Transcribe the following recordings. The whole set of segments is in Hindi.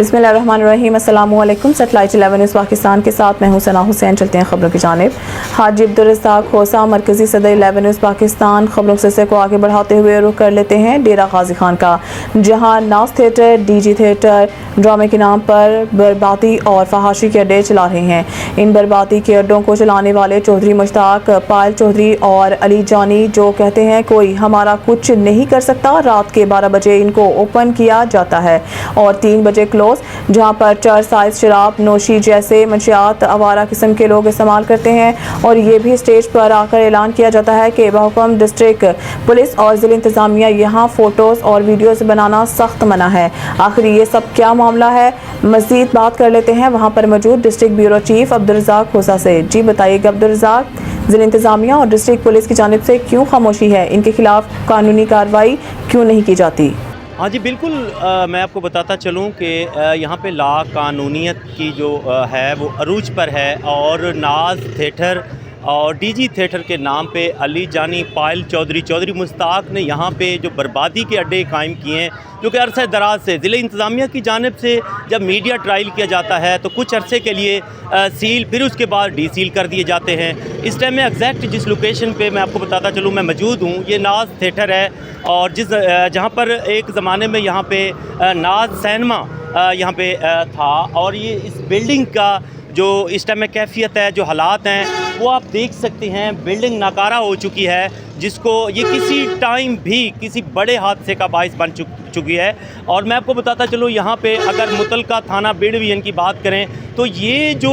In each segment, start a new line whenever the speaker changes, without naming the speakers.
बिस्मिल्लाहिर्रहमानिर्रहीम। अस्सलामुअलैकुम। सेटेलाइट 11 न्यूज़ पाकिस्तान के साथ मैं हूं सना हुसैन। चलते हैं खबरों की जानिब। हाजी अब्दुल रज़्ज़ाक खोसा मरकज़ी सदर 11 न्यूज़ पाकिस्तान खबरों के सिलसिले को आगे बढ़ाते हुए रुख कर लेते हैं डेरा गाजी खान का, जहां नाज थिएटर, डीजी थिएटर ड्रामे के नाम पर बर्बादी और फहाशी के अड्डे चला रहे हैं। इन बर्बादी के अड्डों को चलाने वाले चौधरी मुश्ताक, पायल चौधरी और अली जानी, जो कहते हैं कोई हमारा कुछ नहीं कर सकता, रात के 12 बजे इनको ओपन किया जाता है और 3 बजे क्लोज, जहां पर चर साइज शराब नोशी जैसे मंशियात आवारा किस्म के लोग इस्तेमाल करते हैं। और ये भी स्टेज पर आकर ऐलान किया जाता है कि बहुकम डिस्ट्रिक्ट पुलिस और जिला इंतजामिया यहाँ फ़ोटोज़ और वीडियोज़ बनाना सख्त मना है। आखिर ये सब क्या मामला है, मज़ीद बात कर लेते हैं वहाँ पर मौजूद डिस्ट्रिक्ट ब्यूरो चीफ अब्दुल रज़्ज़ाक खोसा से। जी बताइएगा अब्दुल रज़्ज़ाक, जिला इंतजामिया और डिस्ट्रिक्ट पुलिस की जानिब से क्यों खामोशी है, इनके खिलाफ कानूनी कार्रवाई क्यों नहीं की जाती?
हाँ जी बिल्कुल, मैं आपको बताता चलूँ कि यहाँ पे ला कानूनियत की जो है वो अरूज पर है और नाज थिएटर और डीजी थिएटर के नाम पे अली जानी, पायल चौधरी, चौधरी मुश्ताक ने यहाँ पे जो बर्बादी के अड्डे कायम किए हैं, जो कि अरसे दराज से ज़िले इंतज़ामिया की जानिब से जब मीडिया ट्रायल किया जाता है तो कुछ अरसे के लिए सील, फिर उसके बाद डी सील कर दिए जाते हैं। इस टाइम में एग्जैक्ट जिस लोकेशन पे मैं आपको बताता चलूँ मैं मौजूद हूँ, ये नाज थिएटर है और जहाँ पर एक ज़माने में यहाँ पे नाज सिनेमा यहाँ पे था। और ये इस बिल्डिंग का जो इस टाइम में कैफियत है, जो हालात हैं, वो आप देख सकते हैं। बिल्डिंग नाकारा हो चुकी है, जिसको ये किसी टाइम भी किसी बड़े हादसे का बाइस बन चुकी है। और मैं आपको बताता चलूँ यहाँ पे अगर मुतलका थाना बिड़वियन की बात करें तो ये जो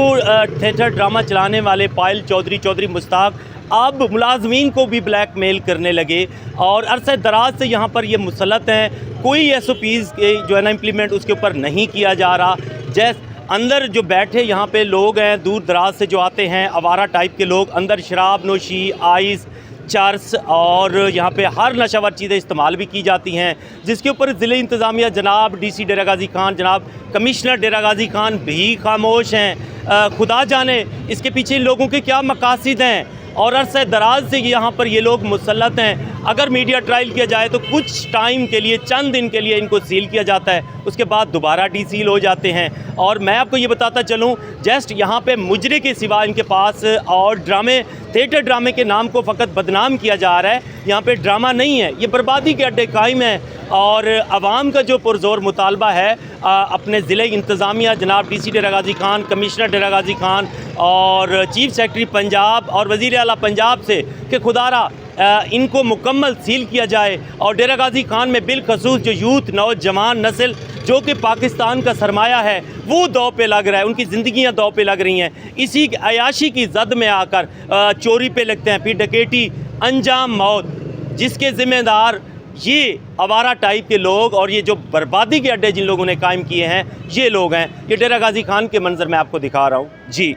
थिएटर ड्रामा चलाने वाले पायल चौधरी, चौधरी मुश्ताक अब मुलाजमीन को भी ब्लैकमेल करने लगे और अरसे दराज से यहाँ पर ये मुसलत हैं। कोई SOPs जो है ना इम्प्लीमेंट उसके ऊपर नहीं किया जा रहा। जैसे अंदर जो बैठे यहाँ पे लोग हैं, दूर दराज से जो आते हैं आवारा टाइप के लोग, अंदर शराब नोशी, आइस, चर्स और यहाँ पे हर नशावर चीज़ें इस्तेमाल भी की जाती हैं, जिसके ऊपर ज़िले इंतज़ामिया जनाब DC डेरा गाजी खान, जनाब कमिश्नर डेरा गाजी खान भी खामोश हैं। खुदा जाने इसके पीछे इन लोगों के क्या मकासद हैं और अरसे दराज से यहाँ पर ये लोग मुसल्लत हैं। अगर मीडिया ट्रायल किया जाए तो कुछ टाइम के लिए, चंद दिन के लिए इनको सील किया जाता है, उसके बाद दोबारा डी सील हो जाते हैं। और मैं आपको ये बताता चलूँ, जस्ट यहाँ पे मुजरे के सिवा इनके पास और ड्रामे, थिएटर ड्रामे के नाम को फ़कत बदनाम किया जा रहा है। यहाँ पे ड्रामा नहीं है, ये बर्बादी के अड्डे कायम हैं। और आवाम का जो पुरजोर मुतालबा है अपने ज़िले इंतज़ामिया जनाब DC डेरा गाजी खान, कमिश्नर डेरा गाजी खान और चीफ सेक्रेटरी पंजाब और वज़ीर आला पंजाब से कि खुदारा इनको मुकम्मल सील किया जाए और डेरा गाजी खान में बिलखसूस जो यूथ, नौजवान नस्ल जो कि पाकिस्तान का सरमाया है, वो दौ पे लग रहा है, उनकी ज़िंदगियाँ दौ पे लग रही हैं। इसी अयाशी की जद में आकर चोरी पे लगते हैं, फिर डकैती, अंजाम मौत, जिसके ज़िम्मेदार ये आवारा टाइप के लोग और ये जो बर्बादी के अड्डे जिन लोगों ने कायम किए हैं ये लोग हैं। ये डेरा गाजी खान के मंजर मैं आपको दिखा रहा हूँ। जी।